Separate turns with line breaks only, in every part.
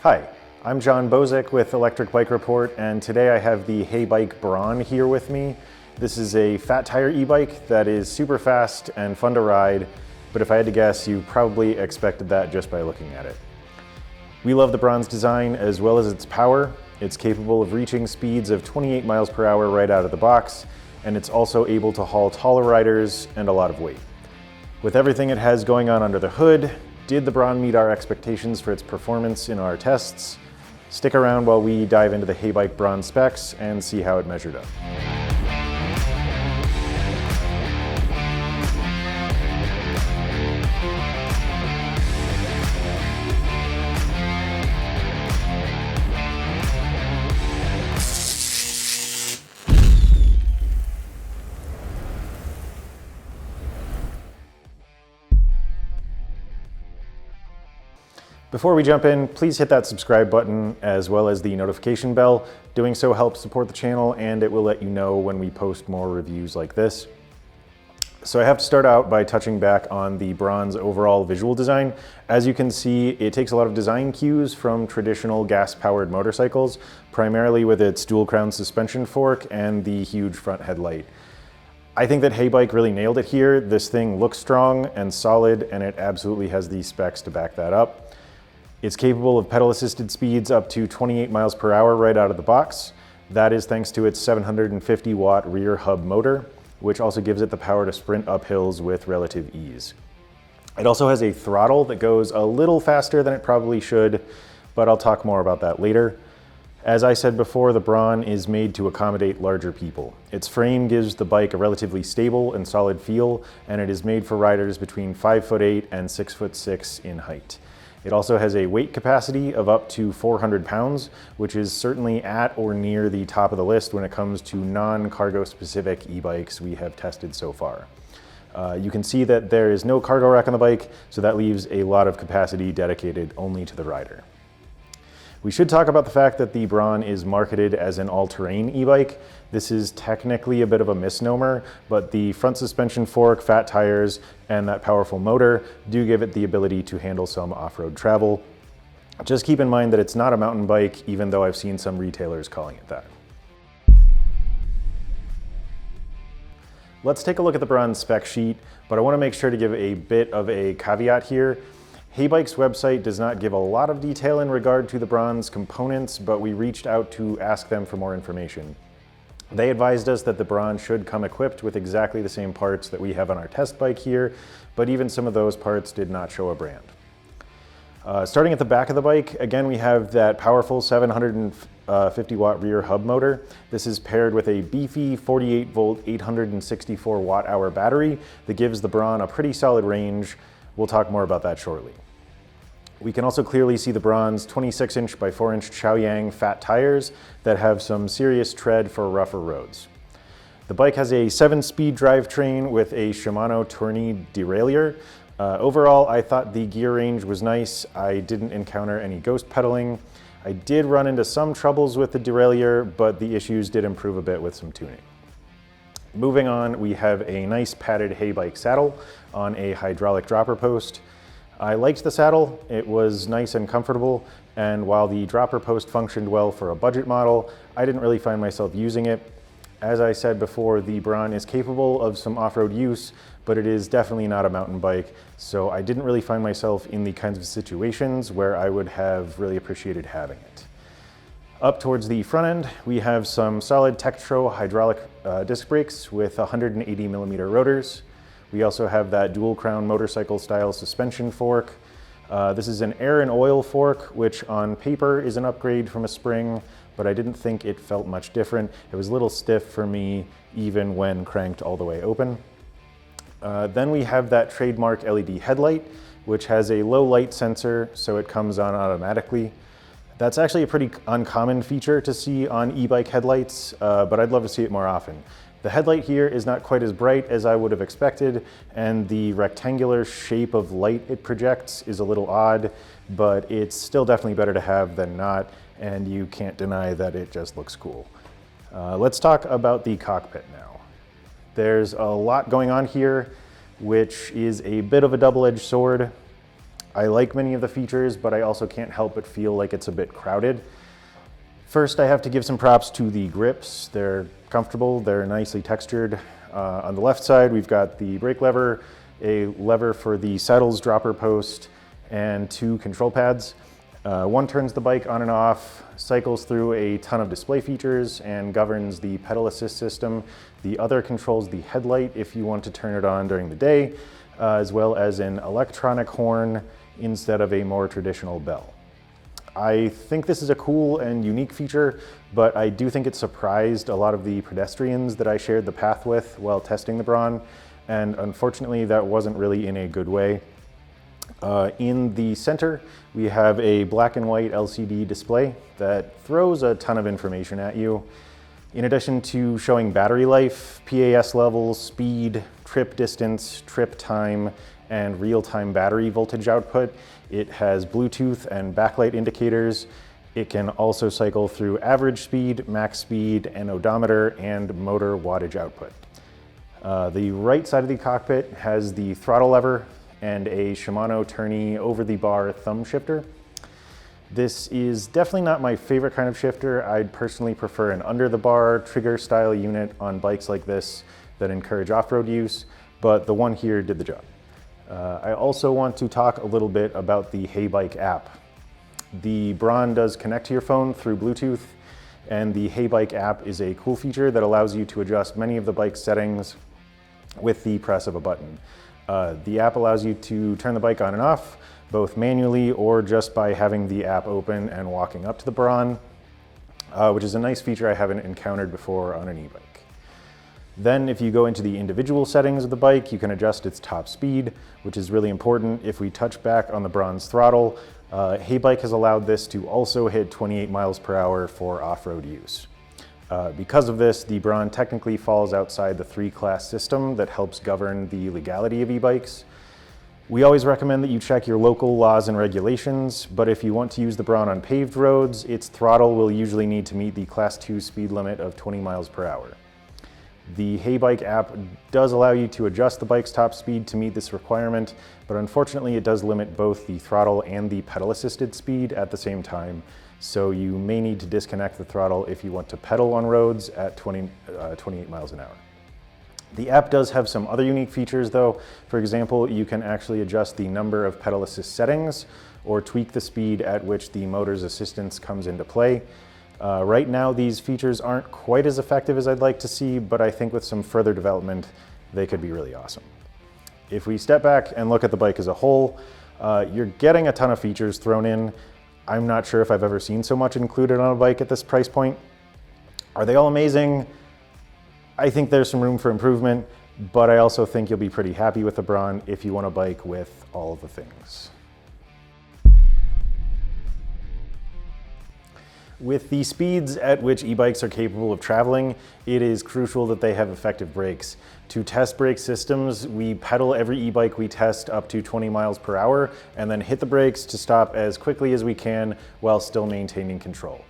Hi, I'm John Bozick with Electric Bike Report, and today I have the HeyBike Brawn here with me. This is a fat tire e-bike that is super fast and fun to ride, but if I had to guess, you probably expected that just by looking at it. We love the Brawn's design as well as its power. It's capable of reaching speeds of 28 miles per hour right out of the box, and it's also able to haul taller riders and a lot of weight. With everything it has going on under the hood, did the Brawn meet our expectations for its performance in our tests? Stick around while we dive into the HeyBike Brawn specs and see how it measured up. Before we jump in, please hit that subscribe button as well as the notification bell. Doing so helps support the channel and it will let you know when we post more reviews like this. So I have to start out by touching back on the Brawn's overall visual design. As you can see, it takes a lot of design cues from traditional gas-powered motorcycles, primarily with its dual crown suspension fork and the huge front headlight. I think that HeyBike really nailed it here. This thing looks strong and solid, and it absolutely has the specs to back that up. It's capable of pedal-assisted speeds up to 28 miles per hour right out of the box. That is thanks to its 750 watt rear hub motor, which also gives it the power to sprint up hills with relative ease. It also has a throttle that goes a little faster than it probably should, but I'll talk more about that later. As I said before, the Brawn is made to accommodate larger people. Its frame gives the bike a relatively stable and solid feel, and it is made for riders between 5'8" and 6'6" in height. It also has a weight capacity of up to 400 pounds, which is certainly at or near the top of the list when it comes to non-cargo specific e-bikes we have tested so far. You can see that there is no cargo rack on the bike, so that leaves a lot of capacity dedicated only to the rider. We should talk about the fact that the Brawn is marketed as an all-terrain e-bike. This is technically a bit of a misnomer, but the front suspension fork, fat tires, and that powerful motor do give it the ability to handle some off-road travel. Just keep in mind that it's not a mountain bike, even though I've seen some retailers calling it that. Let's take a look at the Brawn spec sheet, but I want to make sure to give a bit of a caveat here. HeyBike's website does not give a lot of detail in regard to the Brawn's components, but we reached out to ask them for more information. They advised us that the Brawn should come equipped with exactly the same parts that we have on our test bike here, but even some of those parts did not show a brand. Starting at the back of the bike, again we have that powerful 750 watt rear hub motor. This is paired with a beefy 48 volt 864 watt hour battery that gives the Brawn a pretty solid range. We'll talk more about that shortly. We can also clearly see the Brawn's 26" by 4" Chaoyang fat tires that have some serious tread for rougher roads. The bike has a 7-speed drivetrain with a Shimano Tourney derailleur. Overall, I thought the gear range was nice. I didn't encounter any ghost pedaling. I did run into some troubles with the derailleur, but the issues did improve a bit with some tuning. Moving on, we have a nice padded HeyBike saddle on a hydraulic dropper post. I liked the saddle. It was nice and comfortable, and while the dropper post functioned well for a budget model, I didn't really find myself using it. As I said before, the Brawn is capable of some off-road use, but it is definitely not a mountain bike, so I didn't really find myself in the kinds of situations where I would have really appreciated having it. Up towards the front end, we have some solid Tektro hydraulic disc brakes with 180mm rotors. We also have that dual crown motorcycle style suspension fork. This is an air and oil fork, which on paper is an upgrade from a spring, but I didn't think it felt much different. It was a little stiff for me, even when cranked all the way open. Then we have that trademark LED headlight, which has a low light sensor, so it comes on automatically. That's actually a pretty uncommon feature to see on e-bike headlights, but I'd love to see it more often. The headlight here is not quite as bright as I would have expected, and the rectangular shape of light it projects is a little odd, but it's still definitely better to have than not, and you can't deny that it just looks cool. Let's talk about the cockpit now. There's a lot going on here, which is a bit of a double-edged sword. I like many of the features, but I also can't help but feel like it's a bit crowded. First, I have to give some props to the grips. They're comfortable, they're nicely textured. On the left side, we've got the brake lever, a lever for the saddle's dropper post, and 2 control pads. One turns the bike on and off, cycles through a ton of display features, and governs the pedal assist system. The other controls the headlight if you want to turn it on during the day, as well as an electronic horn instead of a more traditional bell. I think this is a cool and unique feature, but I do think it surprised a lot of the pedestrians that I shared the path with while testing the Brawn, and unfortunately that wasn't really in a good way. In the center, we have a black and white LCD display that throws a ton of information at you. In addition to showing battery life, PAS levels, speed, trip distance, trip time, and real-time battery voltage output, it has Bluetooth and backlight indicators. It can also cycle through average speed, max speed, an odometer, and motor wattage output. The right side of the cockpit has the throttle lever and a Shimano tourney over-the-bar thumb shifter. This is definitely not my favorite kind of shifter. I'd personally prefer an under-the-bar trigger-style unit on bikes like this that encourage off-road use, but the one here did the job. I also want to talk a little bit about the HeyBike app. The Brawn does connect to your phone through Bluetooth, and the HeyBike app is a cool feature that allows you to adjust many of the bike's settings with the press of a button. The app allows you to turn the bike on and off, both manually or just by having the app open and walking up to the Brawn, which is a nice feature I haven't encountered before on an e-bike. Then if you go into the individual settings of the bike, you can adjust its top speed, which is really important. If we touch back on the Brawn's throttle, HeyBike has allowed this to also hit 28 miles per hour for off-road use. Because of this, the Brawn technically falls outside the 3-class system that helps govern the legality of e-bikes. We always recommend that you check your local laws and regulations, but if you want to use the Brawn on paved roads, its throttle will usually need to meet the Class 2 speed limit of 20 miles per hour. The HeyBike app does allow you to adjust the bike's top speed to meet this requirement, but unfortunately it does limit both the throttle and the pedal-assisted speed at the same time, so you may need to disconnect the throttle if you want to pedal on roads at 28 miles an hour. The app does have some other unique features though. For example, you can actually adjust the number of pedal assist settings or tweak the speed at which the motor's assistance comes into play. Right now, these features aren't quite as effective as I'd like to see, but I think with some further development, they could be really awesome. If we step back and look at the bike as a whole, you're getting a ton of features thrown in. I'm not sure if I've ever seen so much included on a bike at this price point. Are they all amazing? I think there's some room for improvement, but I also think you'll be pretty happy with the Brawn if you want a bike with all of the things. With the speeds at which e-bikes are capable of traveling, it is crucial that they have effective brakes. To test brake systems, we pedal every e-bike we test up to 20 miles per hour and then hit the brakes to stop as quickly as we can while still maintaining control.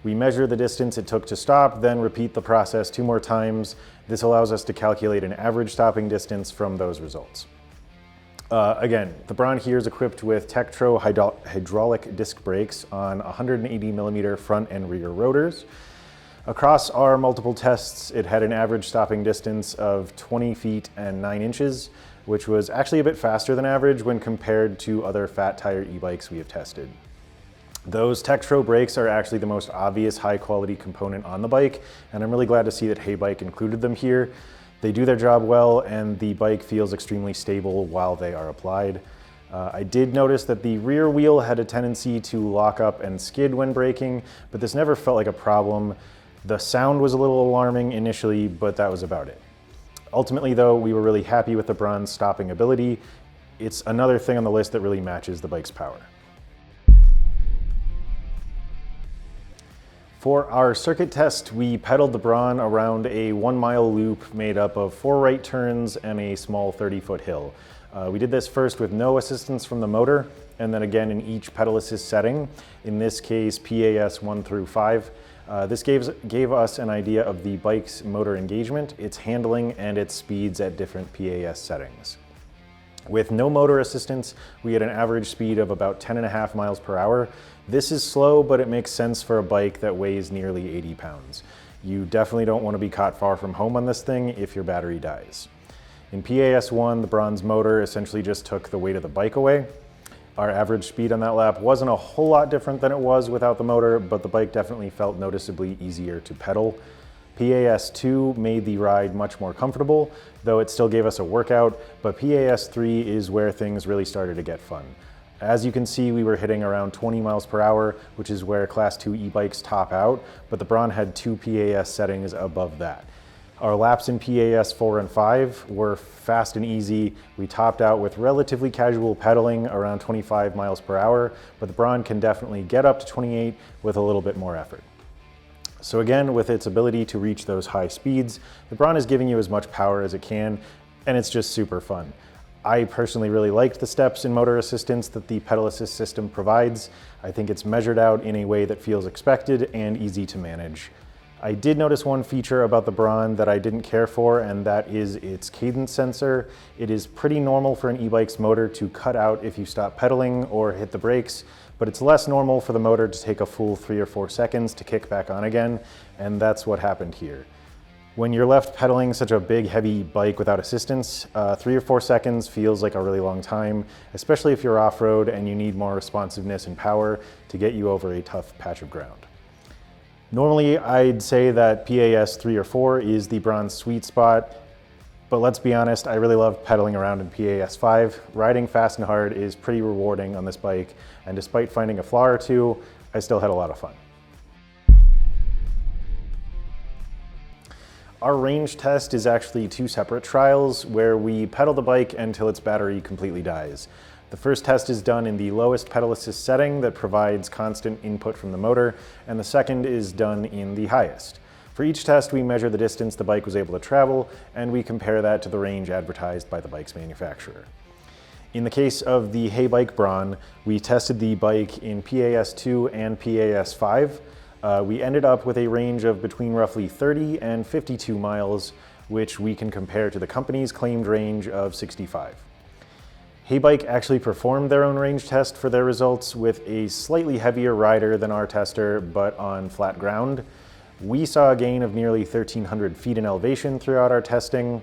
We measure the distance it took to stop, then repeat the process 2 more times. This allows us to calculate an average stopping distance from those results. Again, the Brawn here is equipped with Tektro hydraulic disc brakes on 180 millimeter front and rear rotors. Across our multiple tests, it had an average stopping distance of 20 feet and 9 inches, which was actually a bit faster than average when compared to other fat tire e-bikes we have tested. Those Tektro brakes are actually the most obvious high quality component on the bike, and I'm really glad to see that HeyBike included them here. They do their job well, and the bike feels extremely stable while they are applied. I did notice that the rear wheel had a tendency to lock up and skid when braking, but this never felt like a problem. The sound was a little alarming initially, but that was about it. Ultimately though, we were really happy with the Brawn's stopping ability. It's another thing on the list that really matches the bike's power. For our circuit test, we pedaled the Brawn around a 1-mile loop made up of 4 right turns and a small 30-foot hill. We did this first with no assistance from the motor, and then again in each pedal assist setting, in this case PAS 1 through 5. This gave us an idea of the bike's motor engagement, its handling, and its speeds at different PAS settings. With no motor assistance, we had an average speed of about 10.5 miles per hour. This is slow, but it makes sense for a bike that weighs nearly 80 pounds. You definitely don't want to be caught far from home on this thing if your battery dies. In PAS1, the Brawn's motor essentially just took the weight of the bike away. Our average speed on that lap wasn't a whole lot different than it was without the motor, but the bike definitely felt noticeably easier to pedal. PAS2 made the ride much more comfortable, though it still gave us a workout, but PAS3 is where things really started to get fun. As you can see, we were hitting around 20 miles per hour, which is where Class 2 e-bikes top out, but the Brawn had 2 PAS settings above that. Our laps in PAS 4 and 5 were fast and easy. We topped out with relatively casual pedaling around 25 miles per hour, but the Brawn can definitely get up to 28 with a little bit more effort. So again, with its ability to reach those high speeds, the Brawn is giving you as much power as it can, and it's just super fun. I personally really liked the steps in motor assistance that the pedal assist system provides. I think it's measured out in a way that feels expected and easy to manage. I did notice one feature about the Brawn that I didn't care for, and that is its cadence sensor. It is pretty normal for an e-bike's motor to cut out if you stop pedaling or hit the brakes, but it's less normal for the motor to take a full 3 or 4 seconds to kick back on again, and that's what happened here. When you're left pedaling such a big, heavy bike without assistance, 3 or 4 seconds feels like a really long time, especially if you're off-road and you need more responsiveness and power to get you over a tough patch of ground. Normally, I'd say that PAS 3 or 4 is the Brawn's sweet spot, but let's be honest, I really love pedaling around in PAS 5. Riding fast and hard is pretty rewarding on this bike, and despite finding a flaw or two, I still had a lot of fun. Our range test is actually 2 separate trials where we pedal the bike until its battery completely dies. The first test is done in the lowest pedal assist setting that provides constant input from the motor, and the second is done in the highest. For each test, we measure the distance the bike was able to travel, and we compare that to the range advertised by the bike's manufacturer. In the case of the HeyBike Brawn, we tested the bike in PAS2 and PAS5. We ended up with a range of between roughly 30 and 52 miles, which we can compare to the company's claimed range of 65. HeyBike actually performed their own range test for their results with a slightly heavier rider than our tester, but on flat ground. We saw a gain of nearly 1,300 feet in elevation throughout our testing,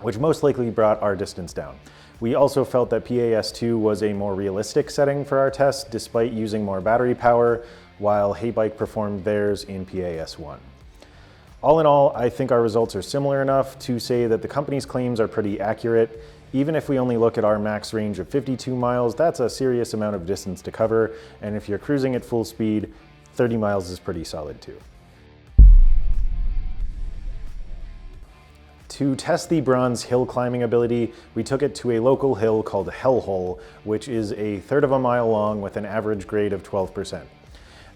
which most likely brought our distance down. We also felt that PAS2 was a more realistic setting for our test, despite using more battery power, while HeyBike performed theirs in PAS1. All in all, I think our results are similar enough to say that the company's claims are pretty accurate. Even if we only look at our max range of 52 miles, that's a serious amount of distance to cover, and if you're cruising at full speed, 30 miles is pretty solid too. To test the Brawn's hill climbing ability, we took it to a local hill called Hellhole, which is a 1/3 of a mile long with an average grade of 12%.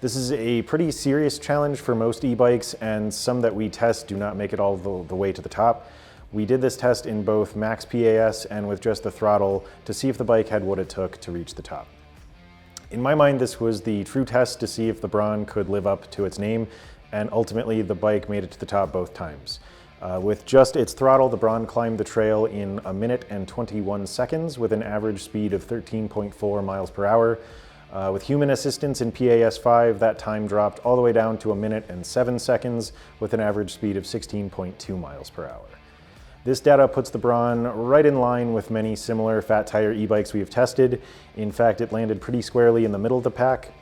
This is a pretty serious challenge for most e-bikes, and some that we test do not make it all the way to the top. We did this test in both max PAS and with just the throttle to see if the bike had what it took to reach the top. In my mind, this was the true test to see if the Brawn could live up to its name, and ultimately the bike made it to the top both times. With just its throttle, the Brawn climbed the trail in 1 minute and 21 seconds with an average speed of 13.4 miles per hour. With human assistance in PAS5, that time dropped all the way down to 1 minute and 7 seconds with an average speed of 16.2 miles per hour. This data puts the Brawn right in line with many similar fat tire e-bikes we have tested. In fact, it landed pretty squarely in the middle of the pack.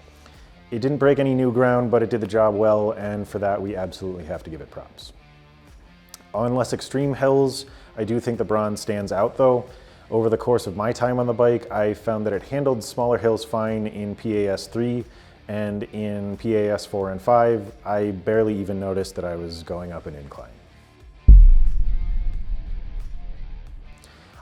It didn't break any new ground, but it did the job well, and for that we absolutely have to give it props. On less extreme hills, I do think the Brawn stands out though. Over the course of my time on the bike, I found that it handled smaller hills fine in PAS3, and in PAS4 and 5, I barely even noticed that I was going up an incline.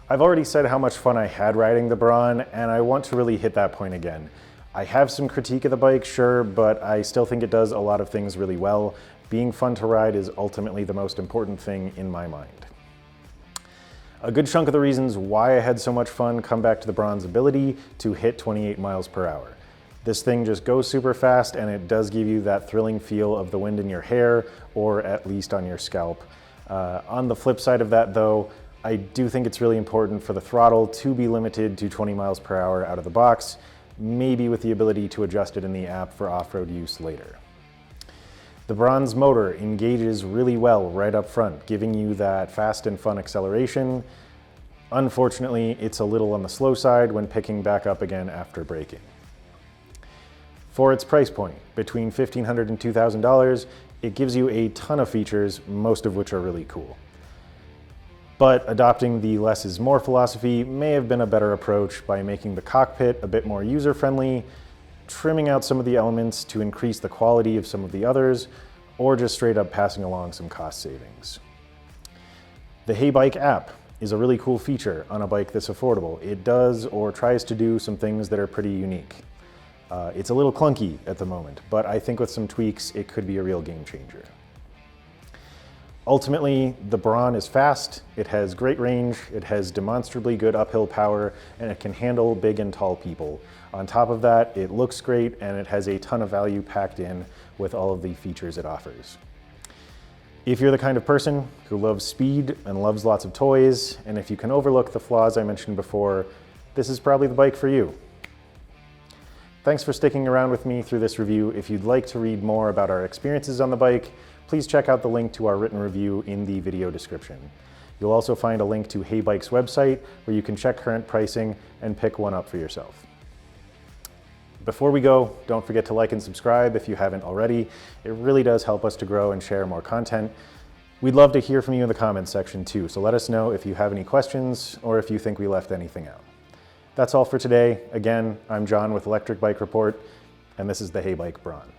I've already said how much fun I had riding the Brawn, and I want to really hit that point again. I have some critique of the bike, sure, but I still think it does a lot of things really well. Being fun to ride is ultimately the most important thing in my mind. A good chunk of the reasons why I had so much fun come back to the Brawn's ability to hit 28 miles per hour. This thing just goes super fast, and it does give you that thrilling feel of the wind in your hair, or at least on your scalp. On the flip side of that though, I do think it's really important for the throttle to be limited to 20 miles per hour out of the box, maybe with the ability to adjust it in the app for off-road use later. The Brawn's motor engages really well right up front, giving you that fast and fun acceleration. Unfortunately, it's a little on the slow side when picking back up again after braking. For its price point, between $1,500 and $2,000, it gives you a ton of features, most of which are really cool. But adopting the less is more philosophy may have been a better approach by making the cockpit a bit more user-friendly, trimming out some of the elements to increase the quality of some of the others, or just straight up passing along some cost savings. The HeyBike app is a really cool feature on a bike this affordable. It does or tries to do some things that are pretty unique. It's a little clunky at the moment, but I think with some tweaks, it could be a real game changer. Ultimately, the Brawn is fast, it has great range, it has demonstrably good uphill power, and it can handle big and tall people. On top of that, it looks great and it has a ton of value packed in with all of the features it offers. If you're the kind of person who loves speed and loves lots of toys, and if you can overlook the flaws I mentioned before, this is probably the bike for you. Thanks for sticking around with me through this review. If you'd like to read more about our experiences on the bike, please check out the link to our written review in the video description. You'll also find a link to HeyBike's website where you can check current pricing and pick one up for yourself. Before we go, don't forget to like and subscribe if you haven't already. It really does help us to grow and share more content. We'd love to hear from you in the comments section too, so let us know if you have any questions or if you think we left anything out. That's all for today. Again, I'm John with Electric Bike Report, and this is the HeyBike Brawn.